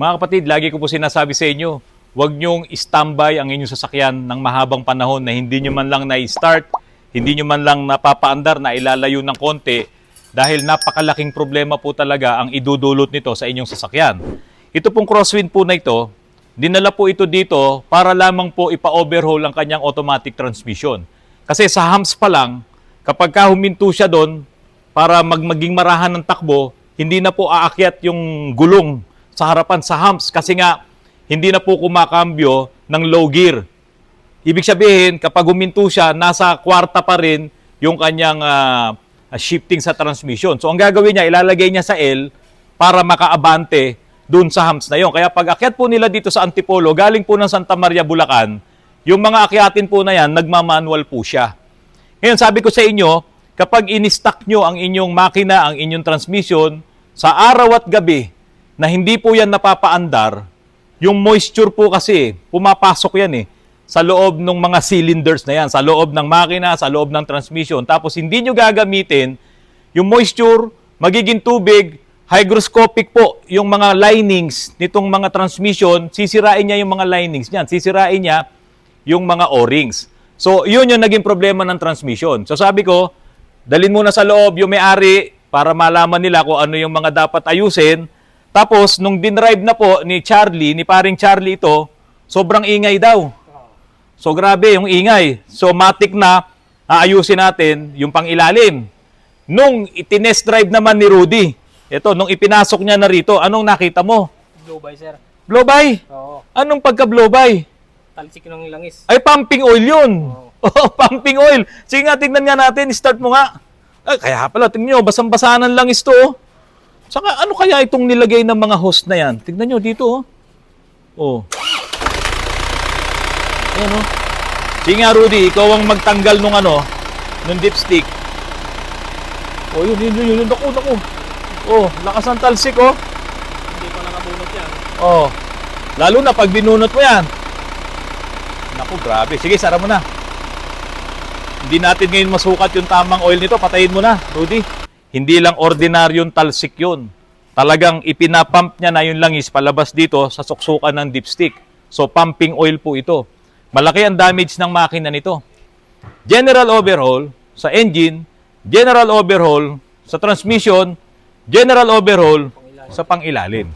Mga kapatid, lagi ko po sinasabi sa inyo, huwag niyong standby ang inyong sasakyan ng mahabang panahon na hindi niyo man lang na-start, hindi niyo man lang napapaandar na ilalayo ng konti dahil napakalaking problema po talaga ang idudulot nito sa inyong sasakyan. Ito pong crosswind po na ito, dinala po ito dito para lamang po ipa-overhaul ang kanyang automatic transmission. Kasi sa humps pa lang, kapag huminto siya doon para maging marahan ng takbo, hindi na po aakyat yung gulong sa harapan sa humps kasi nga hindi na po kumakambyo ng low gear. Ibig sabihin, kapag huminto siya, nasa kwarta pa rin yung kanyang shifting sa transmission. So ang gagawin niya, ilalagay niya sa L para makaabante dun sa humps na yon. Kaya pag akyat po nila dito sa Antipolo, galing po ng Santa Maria, Bulacan, yung mga akyatin po na yan, nagmamanual po siya. Ngayon, sabi ko sa inyo, kapag in-stock nyo ang inyong makina, ang inyong transmission, sa araw at gabi, na hindi po yan napapaandar, yung moisture po kasi, pumapasok yan sa loob ng mga cylinders na yan, sa loob ng makina, sa loob ng transmission. Tapos hindi nyo gagamitin, yung moisture, magiging tubig, hygroscopic po, yung mga linings nitong mga transmission, sisirain niya yung mga linings niyan, sisirain niya yung mga O-rings. So, yun yung naging problema ng transmission. So, sabi ko, dalhin muna sa loob yung may-ari para malaman nila kung ano yung mga dapat ayusin. Tapos, nung dinrive na po ni Charlie, ni paring Charlie ito, sobrang ingay daw. So, grabe yung ingay. So, matik na aayusin natin yung pang-ilalim. Nung itinest drive naman ni Rudy, ito, nung ipinasok niya na rito, anong nakita mo? Blow-by, sir. Blow-by? Oo. Anong pagka-blow-by? Talsik ng langis. Ay, pumping oil yun. Oo. Oh, pumping oil. Sige nga, tignan nga natin. Start mo nga. Ay, kaya pala, tignan nyo, basang-basanan lang ito. Saka ano kaya itong nilagay ng mga host na yan? Tignan nyo dito. Oh. Ayan, oh. Sige nga, Rudy, ikaw ang magtanggal nung nung dipstick. Oh, yun. Naku. Oh, lakas ng talsik, oh. Hindi pa nakabunot yan. Oh. Lalo na pag binunot mo yan. Naku, grabe. Sige, sara mo na. Hindi natin ngayon masukat yung tamang oil nito. Patayin mo na, Rudy. Hindi lang ordinaryong talsik yun. Talagang ipinapump niya na yung langis palabas dito sa suksukan ng dipstick. So, pumping oil po ito. Malaki ang damage ng makina nito. General overhaul sa engine, general overhaul sa transmission, general overhaul sa pangilalim.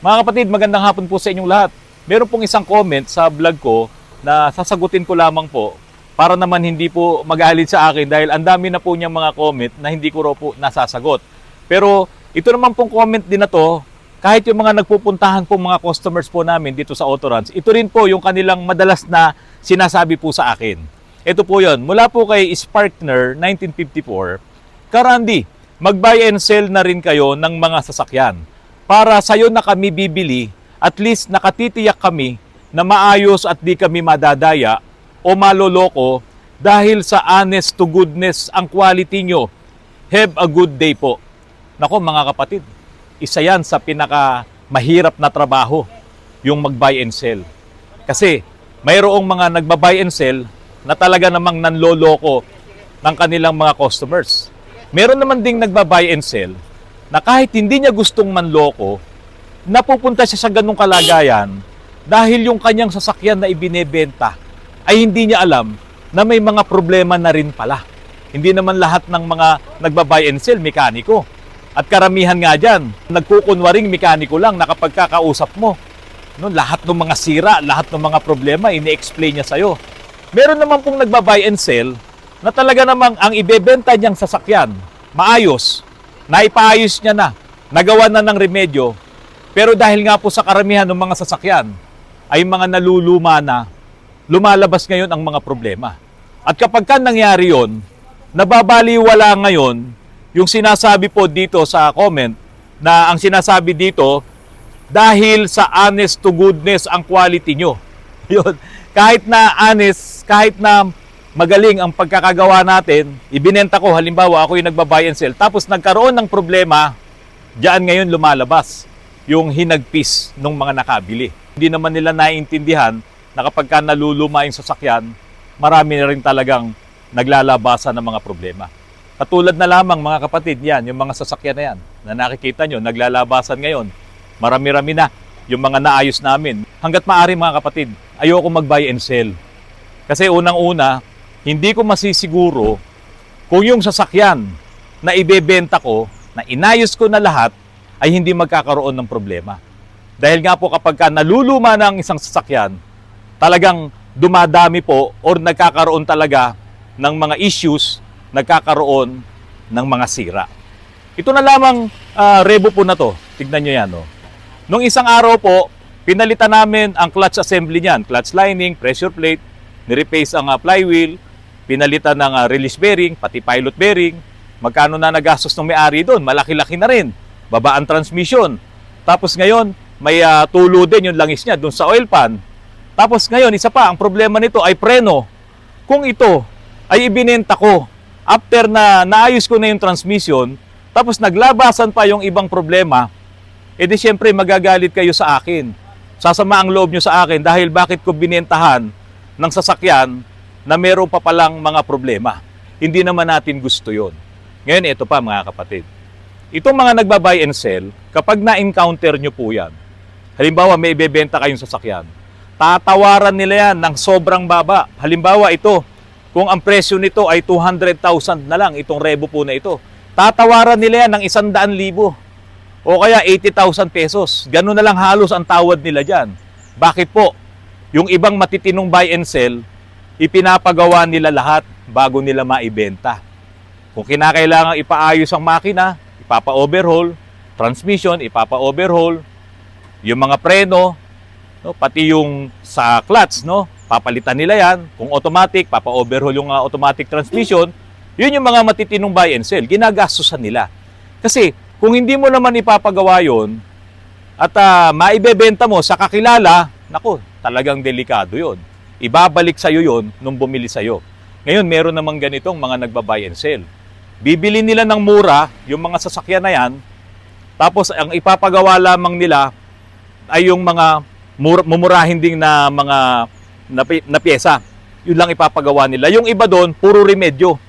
Mga kapatid, magandang hapon po sa inyong lahat. Meron pong isang comment sa vlog ko na sasagutin ko lamang po para naman hindi po magalit sa akin dahil ang dami na po niyang mga comment na hindi ko raw po nasasagot. Pero ito naman pong comment din na to, kahit yung mga nagpupuntahan po mga customers po namin dito sa Autorans, ito rin po yung kanilang madalas na sinasabi po sa akin. Ito po yon, mula po kay Sparkner 1954, Karandi, mag-buy and sell na rin kayo ng mga sasakyan. Para sa'yo na kami bibili, at least nakatitiyak kami na maayos at di kami madadaya o maloloko dahil sa honest to goodness ang quality nyo. Have a good day po. Nako mga kapatid, isa yan sa pinaka mahirap na trabaho, yung mag-buy and sell. Kasi mayroong mga nagba-buy and sell na talaga namang nanloloko ng kanilang mga customers. Meron naman ding nagba-buy and sell na kahit hindi niya gustong manloko, napupunta siya sa ganung kalagayan dahil yung kanyang sasakyan na ibinebenta ay hindi niya alam na may mga problema na rin pala. Hindi naman lahat ng mga nagba-buy and sell mekaniko. At karamihan nga dyan, nagkukunwaring mekaniko lang na kapag kakausap mo, lahat ng mga sira, lahat ng mga problema, ini-explain niya sa'yo. Meron naman pong nagba-buy and sell na talaga namang ang ibebenta niyang sasakyan, maayos, naipaayos niya na, nagawa na ng remedyo, pero dahil nga po sa karamihan ng mga sasakyan, ay mga naluluma na, lumalabas ngayon ang mga problema. At kapag nangyari yon, nababaliwala ngayon yung sinasabi po dito sa comment na ang sinasabi dito dahil sa honest to goodness ang quality nyo. Yun. Kahit na honest, kahit na magaling ang pagkakagawa natin, ibinenta ko, halimbawa ako yung nagba-buy and sell, tapos nagkaroon ng problema, diyan ngayon lumalabas yung hinagpis ng mga nakabili. Hindi naman nila naiintindihan na kapag naluluma yung sasakyan, marami na rin talagang naglalabasan ng mga problema. Katulad na lamang mga kapatid, yan, yung mga sasakyan na yan, na nakikita nyo, naglalabasan ngayon. Marami-rami na yung mga naayos namin. Hanggat maaari mga kapatid, ayoko mag-buy and sell. Kasi unang-una, hindi ko masisiguro kung yung sasakyan na ibebenta ko, na inayos ko na lahat, ay hindi magkakaroon ng problema. Dahil nga po kapag naluluma ng isang sasakyan, talagang dumadami po or nagkakaroon talaga ng mga issues, nagkakaroon ng mga sira. Ito na lamang Revo po na to. Tignan nyo yan. No? Nung isang araw po, pinalitan namin ang clutch assembly niyan. Clutch lining, pressure plate, nireplace ang flywheel, pinalitan ng release bearing, pati pilot bearing. Magkano na nagastos ng may-ari doon? Malaki-laki na rin. Baba ang transmission. Tapos ngayon, may tulo din yung langis niya doon sa oil pan. Tapos ngayon, isa pa, ang problema nito ay preno. Kung ito ay ibinenta ko, after na naayos ko na yung transmission, tapos naglabasan pa yung ibang problema, edi syempre magagalit kayo sa akin. Sasama ang loob nyo sa akin dahil bakit ko binentahan ng sasakyan na meron pa palang mga problema. Hindi naman natin gusto yon. Ngayon, ito pa mga kapatid. Itong mga nagba-buy and sell, kapag na-encounter nyo po yan, halimbawa may ibebenta kayong sasakyan, tatawaran nila yan ng sobrang baba. Halimbawa ito, kung ang presyo nito ay 200,000 na lang, itong Revo po na ito, tatawaran nila yan ng 100,000 o kaya 80,000 pesos. Ganun na lang halos ang tawad nila dyan. Bakit po? Yung ibang matitinong buy and sell, ipinapagawa nila lahat bago nila maibenta. Kung kinakailangan ipaayos ang makina, ipapa-overhaul, transmission, ipapa-overhaul, yung mga preno, no, pati yung sa clutch, no, papalitan nila yan. Kung automatic, papa-overhaul yung automatic transmission. Yun yung mga matitinong buy and sell. Ginagastusan nila. Kasi kung hindi mo naman ipapagawa yun at maibebenta mo sa kakilala, naku, talagang delikado yun. Ibabalik sa'yo yun nung bumili sa'yo. Ngayon, meron namang ganitong mga nagba-buy and sell. Bibili nila ng mura yung mga sasakyan na yan, tapos ang ipapagawa lamang nila ay yung mga mumurahin ding na mga na pyesa. Yun lang ipapagawa nila. Yung iba doon, puro remedyo.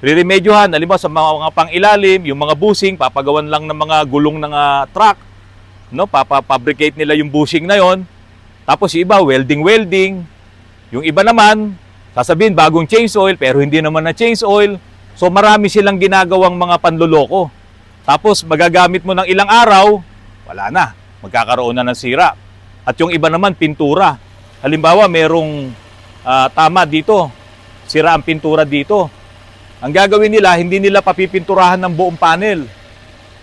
Riremedyohan, alam mo, sa mga pang-ilalim, yung mga bushing, papagawan lang ng mga gulong ng truck. No? Papabricate nila yung bushing na yon. Tapos yung iba, welding. Yung iba naman, sasabihin, bagong change oil, pero hindi naman na change oil. So marami silang ginagawang mga panloloko. Tapos magagamit mo ng ilang araw, wala na. Magkakaroon na ng sira. At yung iba naman, pintura. Halimbawa, merong tama dito. Sira ang pintura dito. Ang gagawin nila, hindi nila papipinturahan ng buong panel.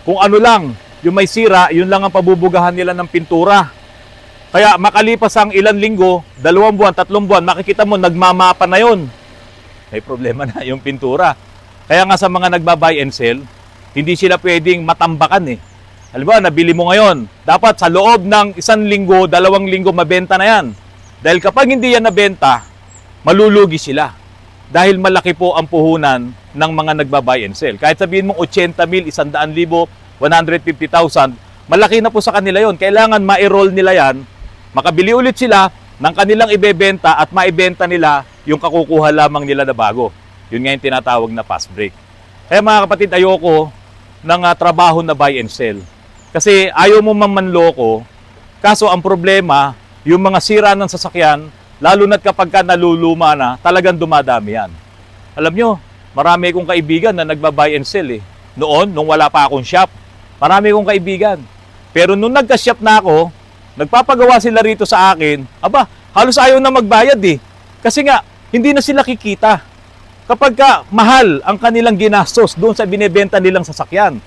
Kung ano lang, yung may sira, yun lang ang pabubugahan nila ng pintura. Kaya makalipas ang ilang linggo, 2 buwan, 3 buwan, makikita mo, nagmamapa na yun. May problema na yung pintura. Kaya nga sa mga nagba-buy and sell, hindi sila pwedeng matambakan eh. Halimbawa, nabili mo ngayon, dapat sa loob ng 1 linggo, 2 linggo, mabenta na yan. Dahil kapag hindi yan nabenta, malulugi sila. Dahil malaki po ang puhunan ng mga nagba-buy and sell. Kahit sabihin mong 80,000, 100,000, 150,000, malaki na po sa kanila yon. Kailangan ma-roll nila yan, makabili ulit sila ng kanilang ibebenta at maibenta nila yung kakukuha lamang nila na bago. Yun nga yung tinatawag na fast break. Kaya mga kapatid, ayoko ng trabaho na buy and sell. Kasi ayaw mo mamanloko, kaso ang problema, yung mga sira ng sasakyan, lalo na't kapag ka naluluma na, talagang dumadami yan. Alam nyo, marami kong kaibigan na nagba-buy and sell eh. Noon, nung wala pa akong shop, marami kong kaibigan. Pero nung nagka-shop na ako, nagpapagawa sila rito sa akin, aba, halos ayaw na magbayad eh. Kasi nga, hindi na sila kikita. Kapag ka mahal ang kanilang ginastos doon sa binebenta nilang sasakyan.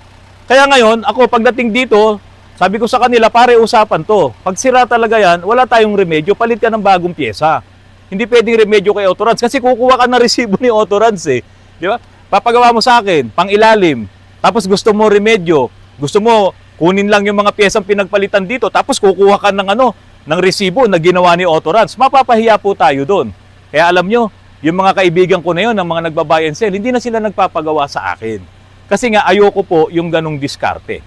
Kaya ngayon, ako pagdating dito, sabi ko sa kanila, pare, usapan to. Pag sira talaga yan, wala tayong remedyo, palit ka ng bagong pyesa. Hindi pwedeng remedyo kay Autorans kasi kukuha ka na resibo ni Autorans eh. Di ba? Papagawa mo sa akin, pang ilalim. Tapos gusto mo remedyo, gusto mo kunin lang yung mga pyesang pinagpalitan dito, tapos kukuha ka ng resibo na ginawa ni Autorans. Mapapahiya po tayo doon. Kaya alam nyo, yung mga kaibigan ko na yun, ng mga nagba-buy and sell, hindi na sila nagpapagawa sa akin. Kasi nga, ayoko po yung ganong diskarte.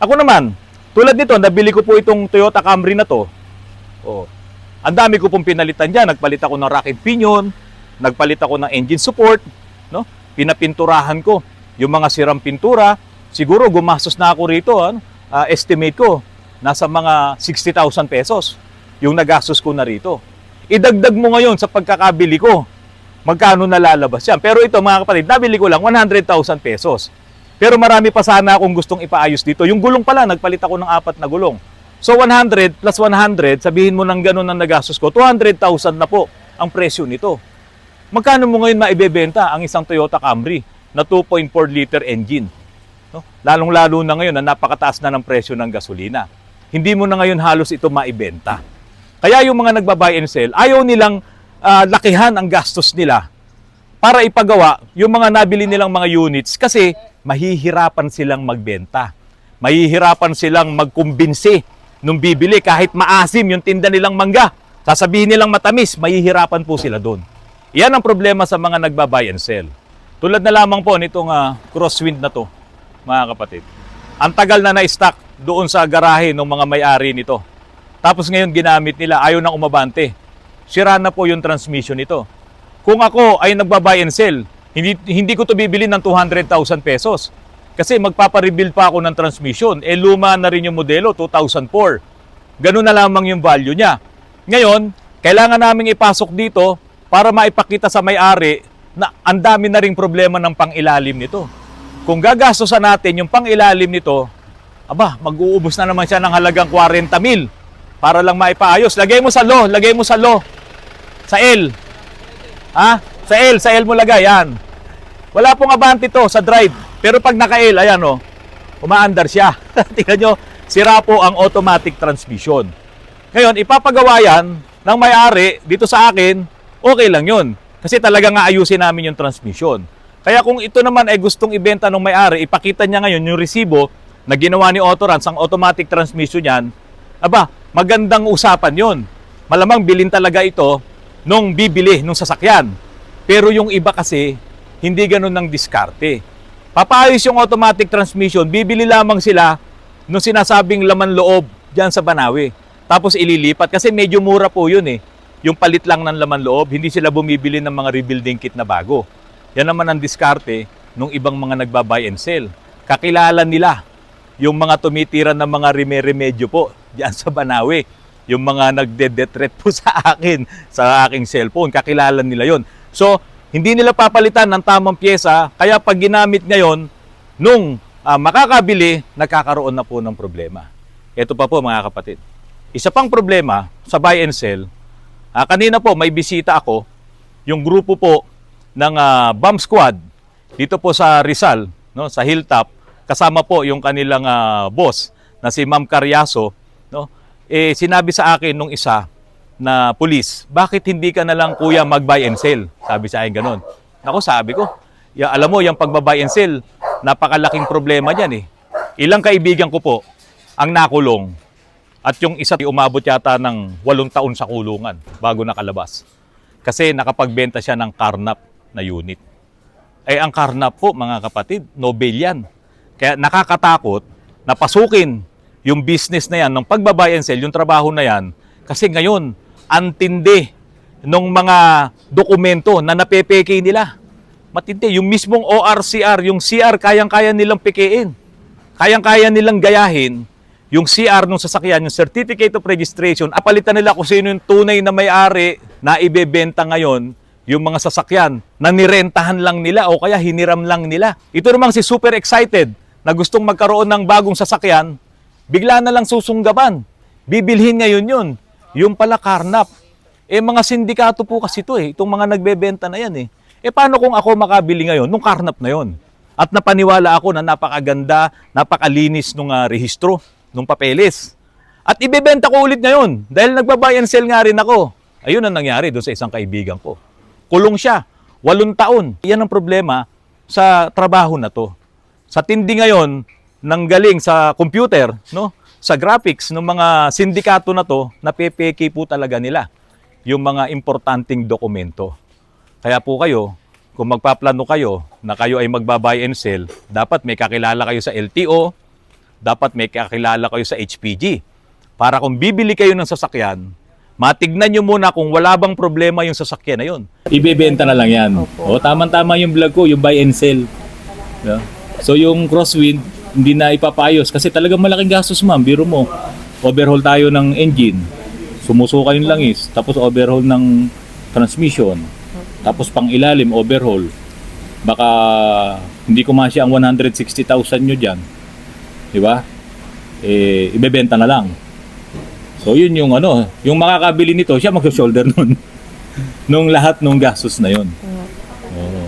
Ako naman, tulad nito, nabili ko po itong Toyota Camry na to. Oh, ang dami ko pong pinalitan dyan. Nagpalit ako ng rack and pinion, nagpalit ako ng engine support, no? Pinapinturahan ko yung mga sirang pintura. Siguro gumastos na ako rito, estimate ko, nasa mga 60,000 pesos yung nagastos ko na rito. Idagdag mo ngayon sa pagkakabili ko, magkano nalalabas yan. Pero ito mga kapatid, nabili ko lang 100,000 pesos. Pero marami pa sana akong gustong ipaayos dito. Yung gulong pala, nagpalit ako ng 4 na gulong. So 100 plus 100, sabihin mo ng ganun ang nagastos ko, 200,000 na po ang presyo nito. Magkano mo ngayon maibebenta ang isang Toyota Camry na 2.4 liter engine? No? Lalong-lalo na ngayon na napakataas na ng presyo ng gasolina. Hindi mo na ngayon halos ito maibenta. Kaya yung mga nagba-buy and sell, ayaw nilang lakihan ang gastos nila para ipagawa yung mga nabili nilang mga units kasi mahihirapan silang magbenta. Mahihirapan silang magkumbinsi nung bibili kahit maasim yung tinda nilang mangga. Sasabihin nilang matamis, mahihirapan po sila doon. Yan ang problema sa mga nagba-buy and sell. Tulad na lamang po nitong crosswind na to, mga kapatid. Ang tagal na na-stock doon sa garahe ng mga may-ari nito. Tapos ngayon ginamit nila, ayaw nang umabante. Sira na po yung transmission nito. Kung ako ay nagba-buy and sell, hindi ko to bibili ng 200,000 pesos. Kasi magpaparebuild pa ako ng transmission. Luma na rin yung modelo, 2004. Ganun na lamang yung value niya. Ngayon, kailangan naming ipasok dito para maipakita sa may-ari na ang dami na ring problema ng pangilalim nito. Kung gagastosan natin yung pangilalim nito, mag-uubos na naman siya ng halagang 40,000 para lang maipaayos. Lagay mo sa low, Sa L. Sa L mo lagay, yan. Wala pong abante to sa drive. Pero pag naka-L, ayan umaandar siya. Tingnan nyo, sira po ang automatic transmission. Ngayon, ipapagawa yan ng may-ari dito sa akin, okay lang yun. Kasi talaga nga ayusin namin yung transmission. Kaya kung ito naman ay gustong ibenta ng may-ari, ipakita niya ngayon yung resibo na ginawa ni Autorans, ang automatic transmission yan, magandang usapan yun. Malamang bilhin talaga ito nung bibili nung sasakyan. Pero yung iba kasi, hindi ganun ng diskarte. Papaayos yung automatic transmission, bibili lamang sila nung sinasabing laman loob dyan sa Banawe. Tapos ililipat kasi medyo mura po yun eh. Yung palit lang ng laman loob, hindi sila bumibili ng mga rebuilding kit na bago. Yan naman ang diskarte nung ibang mga nagba-buy and sell. Kakilala nila yung mga tumitira ng mga remedyo po diyan sa Banawe. Yung mga nagde-detret po sa akin, sa aking cellphone. Kakilala nila yon. So, hindi nila papalitan ng tamang pyesa, kaya pag ginamit ngayon, nung makakabili, nagkakaroon na po ng problema. Ito pa po mga kapatid. Isa pang problema sa buy and sell, kanina po may bisita ako, yung grupo po ng bomb squad dito po sa Rizal, no, sa Hilltop, kasama po yung kanilang boss na si Ma'am Caryaso, no. Sinabi sa akin nung isa na pulis, bakit hindi ka na lang kuya mag-buy and sell? Sabi sa akin ganun. Ako sabi ko, alam mo yung pagba-buy and sell, napakalaking problema diyan eh. Ilang kaibigan ko po ang nakulong at yung isa umabot yata ng 8 taon sa kulungan bago nakalabas. Kasi nakapagbenta siya ng carnap na unit. Ang carnap po mga kapatid, Nobel yan. Kaya nakakatakot na pasukin yung business na yan, ng pagba-buy and sell, yung trabaho na yan, kasi ngayon, antindi ng mga dokumento na napepeke nila. Matindi, yung mismong ORCR, yung CR, kayang-kaya nilang pekein. Kayang-kaya nilang gayahin yung CR ng sasakyan, yung Certificate of Registration, apalitan nila kung sino yung tunay na may-ari na ibebenta ngayon yung mga sasakyan na nirentahan lang nila o kaya hiniram lang nila. Ito namang si super excited na gustong magkaroon ng bagong sasakyan, bigla na lang susunggaban. Bibilhin ngayon yun. Yung pala carnap. Mga sindikato po kasi ito eh. Itong mga nagbebenta na yan eh. Paano kung ako makabili ngayon nung carnap na yon? At napaniwala ako na napakaganda, napakalinis nung rehistro, nung papeles. At ibebenta ko ulit ngayon dahil nagba-buy and sell nga rin ako. Ayun ang nangyari doon sa isang kaibigan ko. Kulong siya, 8 taon. Yan ang problema sa trabaho na to. Sa tindi ngayon, nanggaling sa computer, no? Sa graphics ng mga sindikato na to, napepeke po talaga nila yung mga importanteng dokumento. Kaya po kayo, kung magpaplano kayo na kayo ay magba-buy and sell, dapat may kakilala kayo sa LTO, dapat may kakilala kayo sa HPG. Para kung bibili kayo ng sasakyan, matignan nyo muna kung wala bang problema yung sasakyan na yun. Ibebenta na lang yan. O, tama-tama yung vlog ko, yung buy and sell. Yeah. So yung crosswind, hindi na ipapayos kasi talagang malaking gastos ma'am, biro mo. overhaul tayo ng engine, sumusuka yung langis, tapos overhaul ng transmission, tapos pang ilalim overhaul, baka hindi kumasya ang 160,000 nyo dyan, di ba? Ibebenta na lang. So yun yung yung makakabili nito, siya mag-shoulder nun. Nung lahat nung gastos na yun. Oo.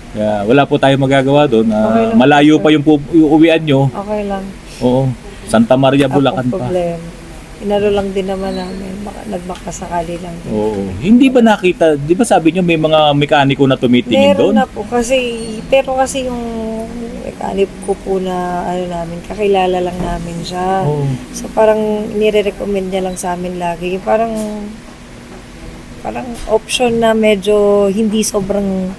Kaya wala po tayo magagawa doon. Okay lang Malayo po, pa yung uwian nyo. Okay lang. Oo. Santa Maria, Bulacan Ako pa. problema. Inaro lang din naman namin. Nagmakasakali lang din. Oo. Hindi ba nakita, di ba sabi nyo may mga mekaniko na tumitingin Meron doon? na po pero kasi yung mechanic ko po na namin, kakilala lang namin siya. Oo. So parang nire-recommend niya lang sa amin lagi. Parang option na medyo hindi sobrang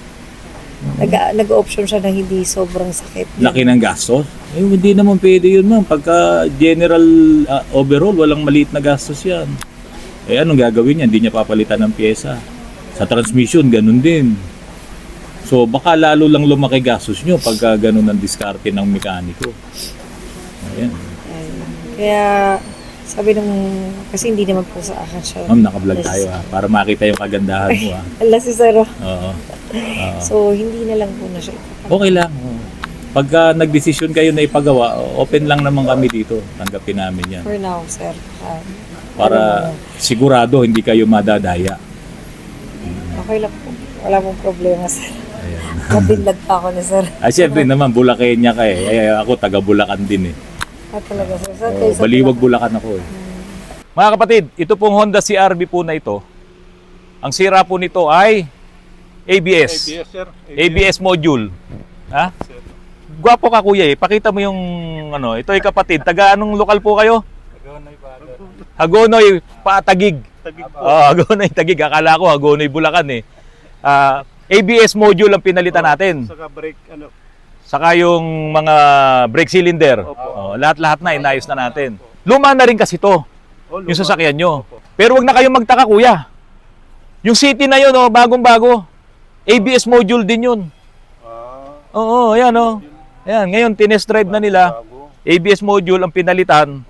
nag-option siya na hindi sobrang sakit. Laki ng gastos? Hindi naman pwede yun, ma'am. Pagka general overall, walang maliit na gastos yan. Anong gagawin niya? Hindi niya papalitan ng pyesa. Sa transmission, ganun din. So, baka lalo lang lumaki gastos nyo pagka ganun ang diskarte ng mekaniko. Ayan. Kaya sabi kasi hindi naman po sa akin siya. Ma'am, naka-vlog tayo para makita yung kagandahan mo Ala si Saro. Oo. So, hindi na lang po na siya ipapagawa. Okay lang. Pagka nagdesisyon kayo na ipagawa, open lang naman kami dito. Tanggapin namin yan. For now, sir. Para sigurado hindi kayo madadaya. Okay lang po. Wala pong problema, sir. Ayan. Kabinlag pa ako ni sir. Siyempre naman, Bulacania ka eh. Ako, taga Bulacan din eh. Talaga, sir. Sir, kayo sa Baliwag Bulacan ako eh. Mga kapatid, ito pong Honda CR-V po na ito. Ang sira po nito ay ABS. ABS, sir. ABS module. Ha? Gwapo ka kuya eh. Pakita mo yung ito ay kapatid. Taga anong lokal po kayo? Hagonoy, Patagig. Tagig po. Hagonoy, Tagig. Akala ko Hagonoy, Bulacan eh. ABS module ang pinalitan natin. Saka brake, Saka yung mga brake cylinder. Lahat-lahat na inayos na natin. Luma na rin kasi to. Yung sasakyan nyo. Pero wag na kayong magtaka kuya. Yung City na yun, bagong-bago. ABS module din yun. Oo, ayan Ayan, ngayon tinest drive na nila. ABS module ang pinalitan.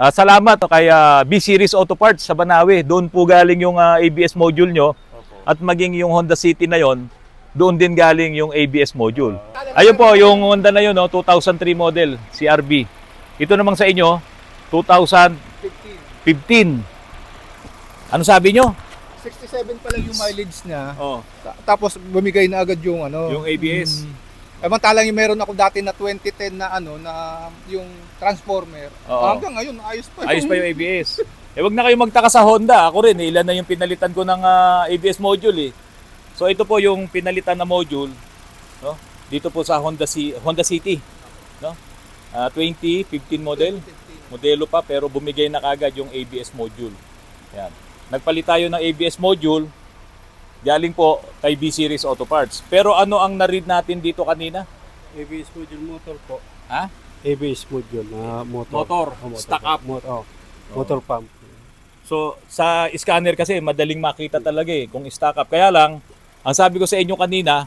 Salamat kay B-Series Auto Parts sa Banawe. Doon po galing yung ABS module nyo. At maging yung Honda City na yon, doon din galing yung ABS module. Ayun po, yung Honda na yun, 2003 model, CR-V. Ito namang sa inyo, 2015. Ano sabi nyo? 67 pa lang yung mileage niya. Oh, Tapos bumigay na agad yung yung ABS. Samantalang yung meron ako dati na 2010 na na yung transformer. Oo. Hanggang ngayon ayos pa. Ayos pa yung ABS. Wag na kayo magtaka sa Honda. Ako rin, ilan na yung pinalitan ko ng ABS module eh. So ito po yung pinalitan na module, no? Dito po sa Honda City, no? 2015 model. Modelo pa pero bumigay na kagad yung ABS module. Yan. Nagpalit tayo ng ABS module. Galing po kay B-Series Auto Parts. Pero ano ang na-read natin dito kanina? ABS module motor po. Ha? ABS module na motor. Motor, stock up. Motor pump. So sa scanner kasi madaling makita talaga eh kung stock up. Kaya lang, ang sabi ko sa inyo kanina,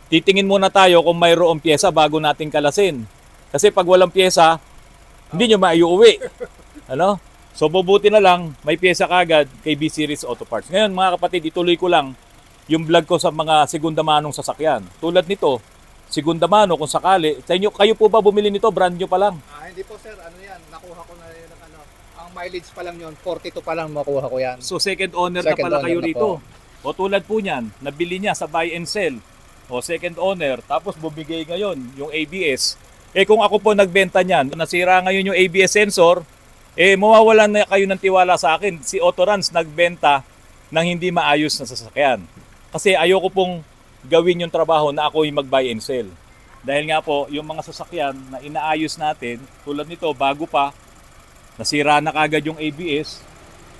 titingin muna tayo kung mayroong pyesa bago natin kalasin. Kasi pag walang pyesa, hindi nyo maiuwi. So bubuti na lang, may pyesa kagad kay B-Series Auto Parts. Ngayon mga kapatid, ituloy ko lang yung vlog ko sa mga segunda manong sasakyan. Tulad nito, segunda mano kung sakali. Sa inyo, kayo po ba bumili nito? Brand nyo pa lang. Hindi po sir, yan, nakuha ko na yun ang mileage pa lang yun, 42 pa lang makuha ko yan. So second owner na Second pala owner kayo na rito. po. O tulad po niyan, nabili niya sa buy and sell. O second owner, tapos bumigay ngayon yung ABS. Kung ako po nagbenta niyan, nasira ngayon yung ABS sensor, mawawalan na kayo ng tiwala sa akin. Si Autorans nagbenta ng hindi maayos na sasakyan. Kasi ayoko pong gawin yung trabaho na ako yung mag-buy and sell. Dahil nga po, yung mga sasakyan na inaayos natin, tulad nito, bago pa, nasira na kagad yung ABS,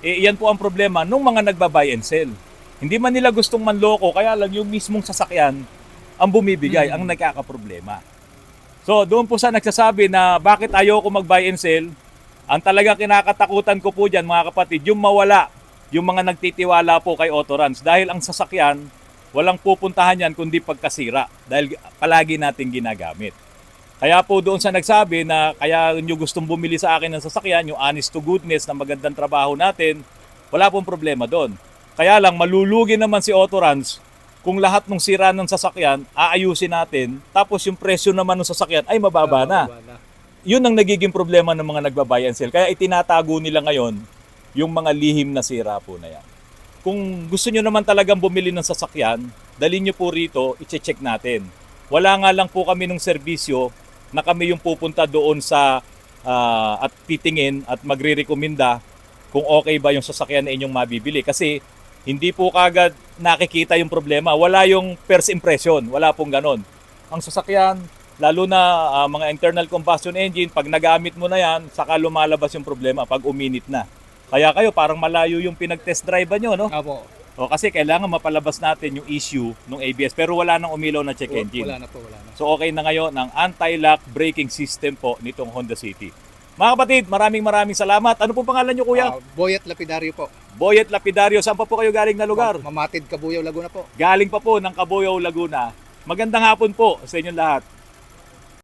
iyan po ang problema nung mga nagba-buy and sell. Hindi man nila gustong manloko, kaya lang yung mismong sasakyan ang bumibigay, ang nagkakaproblema. So, doon po sa nagsasabi na bakit ayoko mag-buy and sell, ang talaga kinakatakutan ko po dyan mga kapatid, yung mawala yung mga nagtitiwala po kay Autorans. Dahil ang sasakyan, walang pupuntahan yan kundi pagkasira. Dahil palagi natin ginagamit. Kaya po doon sa nagsabi na kaya nyo gustong bumili sa akin ng sasakyan, yung honest to goodness na magandang trabaho natin, wala pong problema doon. Kaya lang malulugi naman si Autorans kung lahat ng sira ng sasakyan aayusin natin, tapos yung presyo naman ng sasakyan ay mababa na. Yun ang nagiging problema ng mga nagbabuy and sell. Kaya itinatago nila ngayon yung mga lihim na sira po na yan. Kung gusto nyo naman talagang bumili ng sasakyan, dalhin nyo po rito, i-check natin. Wala nga lang po kami ng serbisyo na kami yung pupunta doon sa at titingin at magre-rekomenda kung okay ba yung sasakyan na inyong mabibili. Kasi hindi po kagad nakikita yung problema. Wala yung first impression. Wala pong ganon. Ang sasakyan, lalo na mga internal combustion engine, pag nagamit mo na yan, saka lumalabas yung problema pag uminit na. Kaya kayo parang malayo yung pinag-test drive nyo, no? Apo. O kasi kailangan mapalabas natin yung issue ng ABS pero wala nang umilaw na check engine. Wala na po, wala na. So okay na ngayon ang anti-lock braking system po nitong Honda City. Mga kapatid, maraming salamat. Ano po pangalan nyo, kuya? Boyet Lapidario po. Boyet Lapidario. Saan pa po kayo galing na lugar? Mamatid, Kabuyaw, Laguna po. Galing pa po ng Cabuyao, Laguna. Magandang hapon po sa inyong lahat.